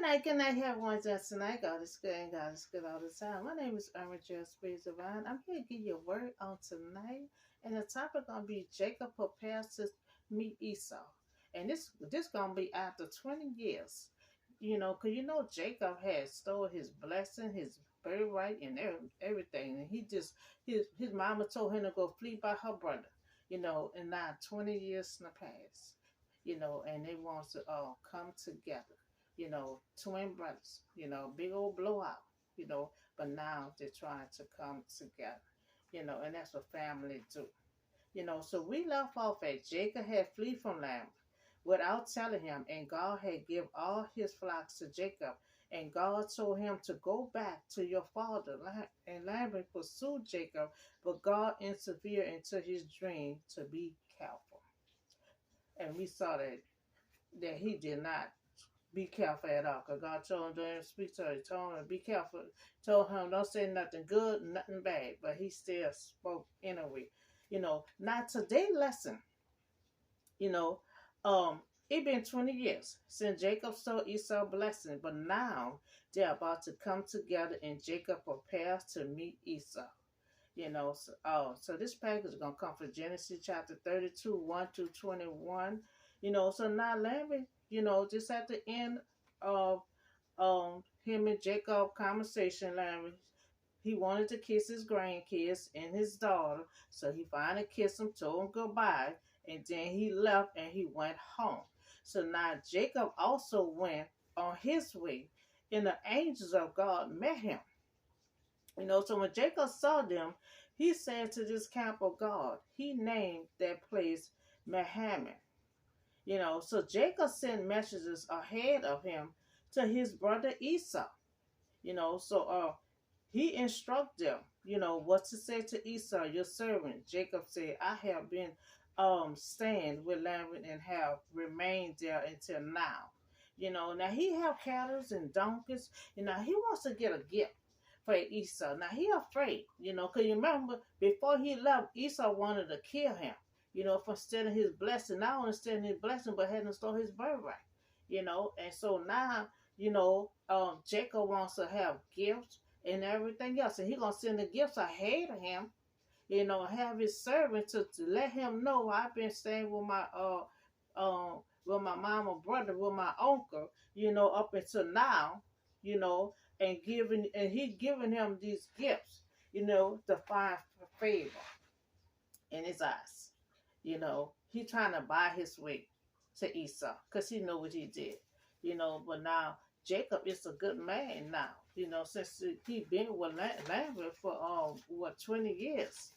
good night, everyone. Just tonight, God is good and God is good all the time. My name is Irma Jill Spears Divine. I'm here to give you a word on tonight, and the topic gonna be Jacob prepares to meet Esau, and this gonna be after 20 years. Cause Jacob had stole his blessing, his birthright, and everything, and his mama told him to go flee by her brother. And now 20 years in the past. And they want to come together, twin brothers, big old blowout, but now they're trying to come together, and that's what family do. So we left off at Jacob had flee from Laban without telling him, and God had give all his flocks to Jacob, and God told him to go back to your father. And Laban pursued Jacob, but God interfered into his dream to be careful. And we saw that he did not be careful at all. Because God told him to speak to him. He told him to be careful. Told him don't say nothing good, nothing bad. But he still spoke anyway. Now today's lesson, you know, it been 20 years since Jacob saw Esau blessing. But now they're about to come together and Jacob prepares to meet Esau. So this passage is going to come from Genesis chapter 32, 1 to 21. So now Laban, just at the end of him and Jacob conversation, Laban, he wanted to kiss his grandkids and his daughter. So he finally kissed him, told him goodbye, and then he left and he went home. So now Jacob also went on his way, and the angels of God met him. So when Jacob saw them, he said to this camp of God, he named that place Mahanaim. So Jacob sent messengers ahead of him to his brother Esau. So he instructed them, what to say to Esau, your servant. Jacob said, I have been staying with Laban and have remained there until now. Now he have cattle and donkeys. He wants to get a gift for Esau. Now he afraid, because you remember before he left, Esau wanted to kill him, for stealing his blessing. Not only stealing his blessing, but hadn't stole his birthright, And so now, Jacob wants to have gifts and everything else, and he gonna send the gifts ahead of him, have his servant to let him know I've been staying with my mama, brother, with my uncle, up until now, and he giving him these gifts, to find favor in his eyes. He trying to buy his way to Esau because he know what he did. But now Jacob is a good man now. Since he been with Laban for 20 years.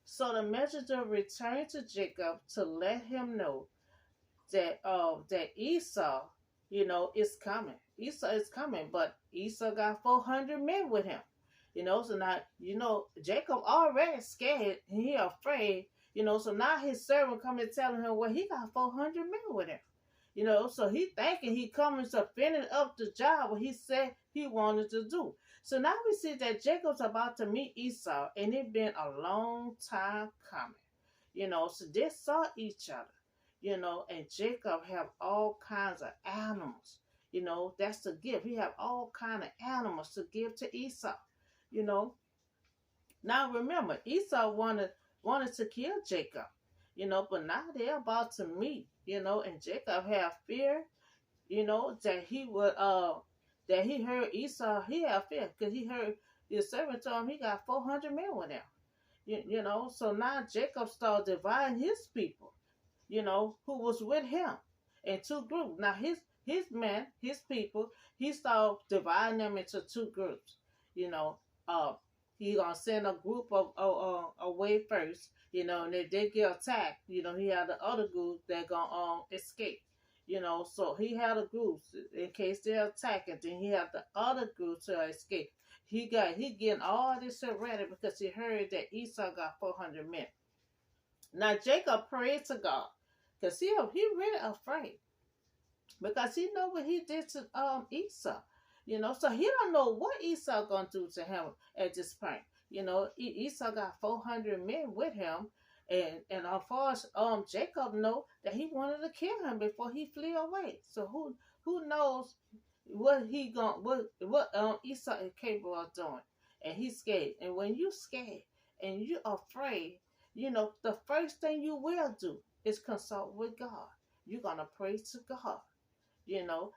So the messenger returned to Jacob to let him know that Esau, is coming. Esau is coming, but Esau got 400 men with him. So now, Jacob already scared and he afraid, so now his servant coming telling him, well, he got 400 men with him. So he thinking he coming to finish up the job what he said he wanted to do. So now we see that Jacob's about to meet Esau, and it been a long time coming. So they saw each other, and Jacob have all kinds of animals. That's the gift. He have all kind of animals to give to Esau. Now remember, Esau wanted to kill Jacob, but now they're about to meet, and Jacob have fear, that he would that he heard Esau, he had fear because he heard his servant told him he got 400 men with him. So now Jacob started dividing his people, who was with him in two groups. Now his men, his people, he started dividing them into two groups. He gonna send a group of away first, and if they get attacked, he had the other group that gonna escape. So he had a group in case they're attacking, then he had the other group to escape. He getting all this shit ready because he heard that Esau got 400 men. Now Jacob prayed to God because he really afraid because he know what he did to Esau. So he don't know what Esau gonna do to him at this point. Esau got 400 men with him, and as far as Jacob know that he wanted to kill him before he flee away. So who knows what he going what Esau is capable of doing, and he's scared. And when you scared and you afraid, the first thing you will do is consult with God. You're gonna pray to God,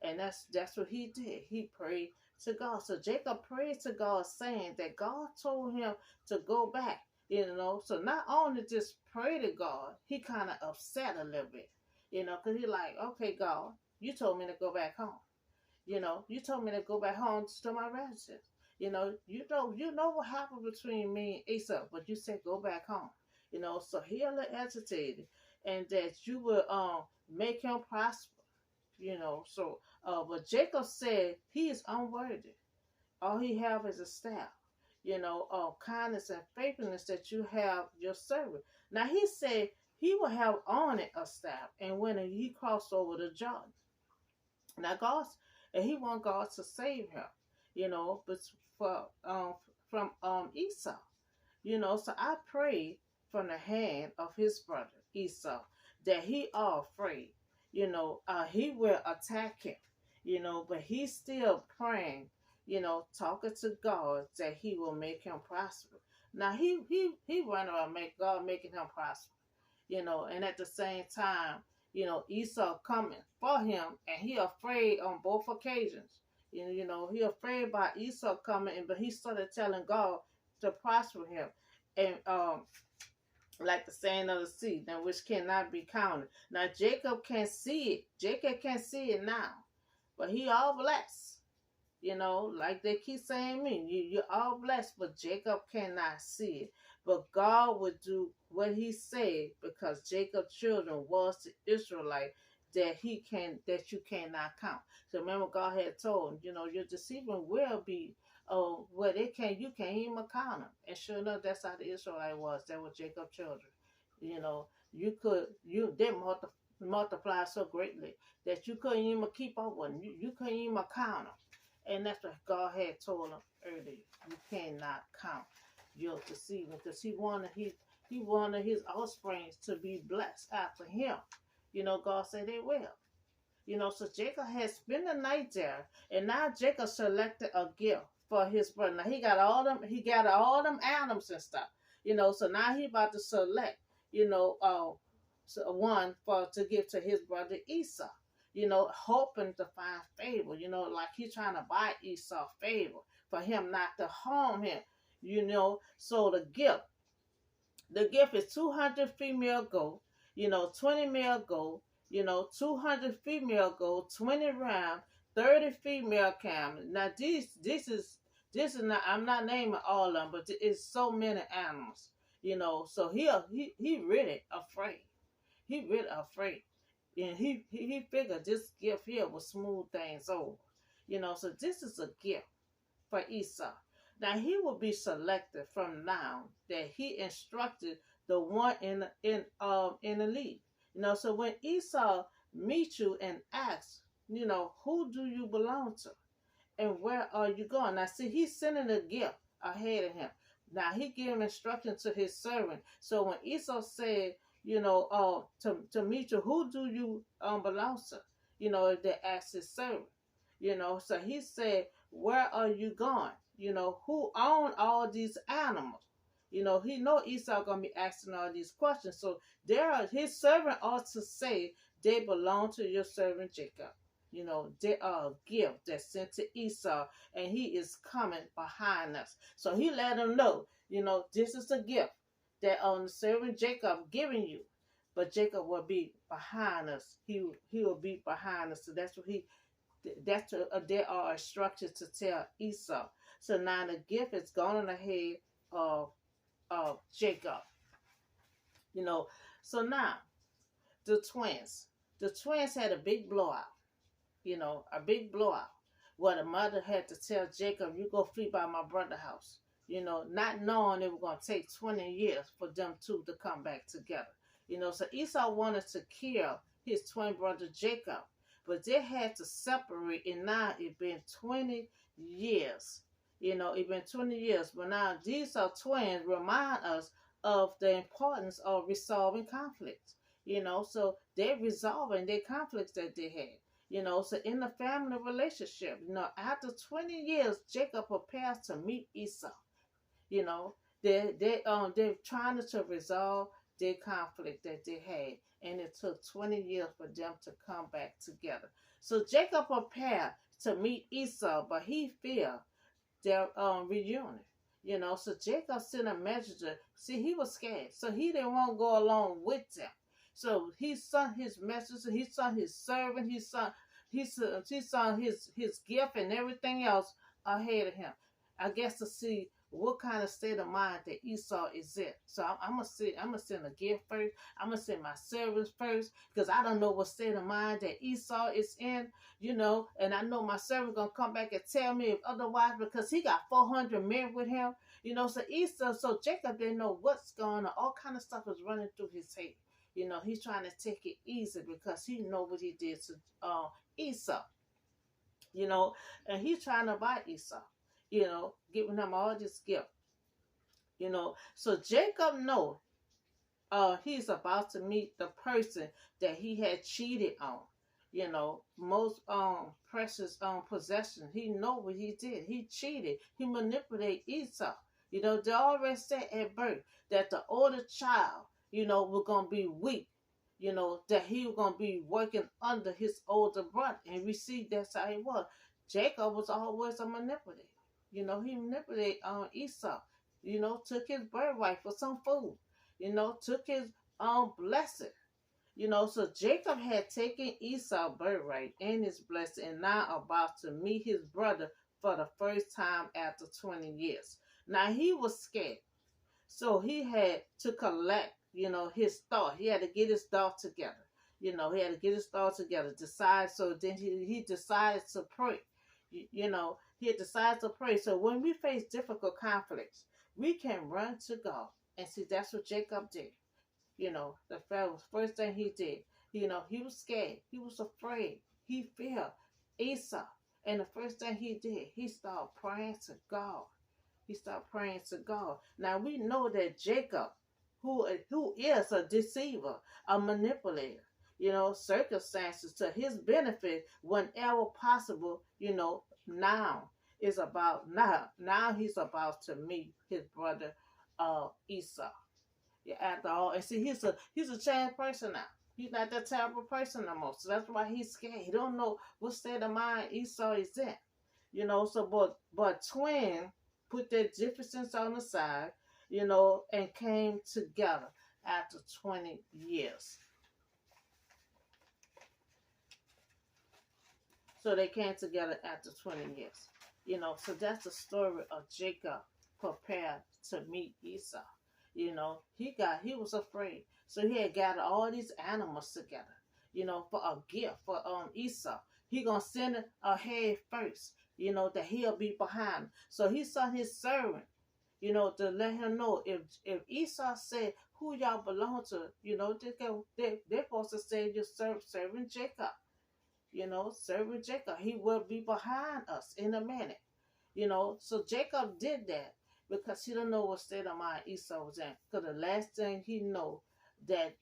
and that's what he did. He prayed to God. So Jacob prayed to God, saying that God told him to go back. So not only just pray to God, he kind of upset a little bit, because he like, okay, God, you told me to go back home. You told me to go back home to my relatives. You know what happened between me and Esau, but you said go back home. So he a little agitated, and that you will make him prosper. But Jacob said he is unworthy. All he have is a staff. Kindness and faithfulness that you have your servant. Now he said he will have on it a staff, and when he crossed over the Jordan. Now and he want God to save him, but for from Esau, So I pray from the hand of his brother Esau that he are afraid, he will attack him, but he's still praying, talking to God that he will make him prosper. Now he run around making him prosper, and at the same time, Esau coming for him, and he afraid on both occasions. He afraid by Esau coming, but he started telling God to prosper him, and like the saying of the sea, now which cannot be counted. Now Jacob can see it. Jacob can see it now, but he all blessed. Like they keep saying me, you're all blessed, but Jacob cannot see it. But God would do what he said, because Jacob's children was the Israelite that you cannot count. So remember, God had told him, your deceiving will be you can't even count them. And sure enough, that's how the Israelite was. They were Jacob's children. They multiply so greatly that you couldn't even keep up with them. You couldn't even count them. And that's what God had told him earlier. You cannot count your deceiving, because he wanted his offspring to be blessed after him. God said they will. So Jacob had spent the night there, and now Jacob selected a gift for his brother. Now he got all them animals and stuff. So now he about to select, one to give to his brother Esau. Hoping to find favor, like he's trying to buy Esau favor for him not to harm him, So the gift is 200 female goat, 20 male goat, 200 female goat, 20 ram, 30 female camel. Now this is not, I'm not naming all of them, but it's so many animals, So he really afraid. He really afraid. And he figured this gift here will smooth things over. So this is a gift for Esau. Now he will be selected from now that he instructed the one in the lead. So when Esau meets you and asks, who do you belong to? And where are you going? Now see, he's sending a gift ahead of him. Now he gave instruction to his servant. So when Esau said, to meet you, who do you belong to? If they asked his servant, so he said, where are you going? Who own all these animals? He know Esau gonna be asking all these questions. So his servant ought to say they belong to your servant Jacob. They are a gift that's sent to Esau, and he is coming behind us. So he let him know, this is a gift that the servant Jacob giving you, but Jacob will be behind us. He will be behind us. So there are instructions to tell Esau. So now the gift is gone ahead of Jacob. So now the twins had a big blowout. A big blowout, where the mother had to tell Jacob, you go flee by my brother's house. Not knowing it was going to take 20 years for them two to come back together. So Esau wanted to kill his twin brother Jacob, but they had to separate, and now it's been 20 years. It's been 20 years, but now these are twins remind us of the importance of resolving conflicts. So they're resolving their conflicts that they had. So in the family relationship, after 20 years, Jacob prepares to meet Esau. You know, they're trying to resolve their conflict that they had, and it took 20 years for them to come back together. So Jacob prepared to meet Esau, but he feared their reunion. So Jacob sent a messenger. See, he was scared, so he didn't want to go along with them. So he sent his messenger, he sent his servant, he sent his gift and everything else ahead of him. I guess to see what kind of state of mind that Esau is in. So I'm gonna send a gift first. I'm gonna send my servants first because I don't know what state of mind that Esau is in. And I know my servant gonna come back and tell me if otherwise because he got 400 men with him. So Jacob didn't know what's going on. All kind of stuff was running through his head. He's trying to take it easy because he know what he did to Esau. You know, and he's trying to buy Esau. Giving him all this gift. So Jacob know he's about to meet the person that he had cheated on. Most precious possession. He know what he did. He cheated. He manipulated Esau. They already said at birth that the older child, was gonna be weak. That he was gonna be working under his older brother, and we see that's how he was. Jacob was always a manipulator. He manipulated Esau. Took his birthright for some food. Took his blessing. So Jacob had taken Esau's birthright and his blessing, and now about to meet his brother for the first time after 20 years. Now he was scared, so he had to collect, his thought. He had to get his thought together. He had to get his thought together, decide. So then he decided to pray. He had decided to pray. So when we face difficult conflicts, we can run to God. And see, that's what Jacob did. The first thing he did, he was scared. He was afraid. He feared Esau. And the first thing he did, he started praying to God. He started praying to God. Now we know that Jacob, who is a deceiver, a manipulator, circumstances to his benefit whenever possible, now is about now he's about to meet his brother Esau. Yeah, after all, and see, he's a changed person now. He's not that terrible person no more. So that's why he's scared. He don't know what state of mind Esau is in. But twin put their differences on the side, and came together after 20 years. So they came together after 20 years. So that's the story of Jacob prepared to meet Esau. He was afraid. So he had gathered all these animals together, for a gift for Esau. He gonna send it ahead first, that he'll be behind. So he sent his servant, to let him know if Esau said who y'all belong to, they're supposed to say your servant Jacob. Servant Jacob, he will be behind us in a minute. So Jacob did that because he don't know what state of mind Esau was in. Because the last thing he know that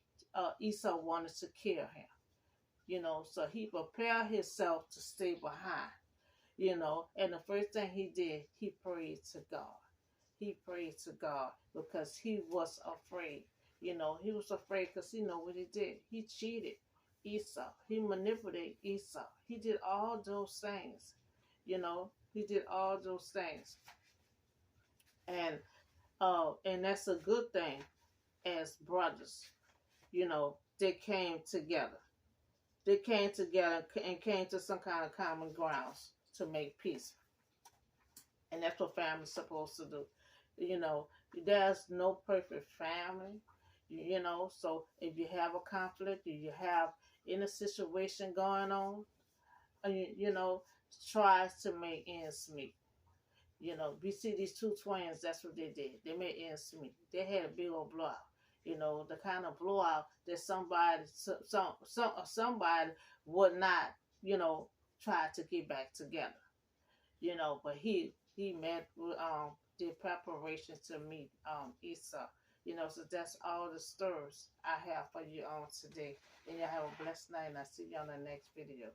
Esau wanted to kill him. So he prepared himself to stay behind. And the first thing he did, he prayed to God. He prayed to God because he was afraid. He was afraid because he know what he did. He cheated Esau. He manipulated Esau. He did all those things. He did all those things. And that's a good thing as brothers. They came together. They came together and came to some kind of common grounds to make peace. And that's what family's supposed to do. There's no perfect family. So if you have a conflict, if you have any situation going on, tries to make ends meet. We see these two twins, that's what they did. They made ends meet. They had a big old blowout. The kind of blowout that somebody would not, try to get back together. But he met with did preparation to meet Esau. So that's all the stories I have for you on today. And y'all have a blessed night, and I'll see you on the next video.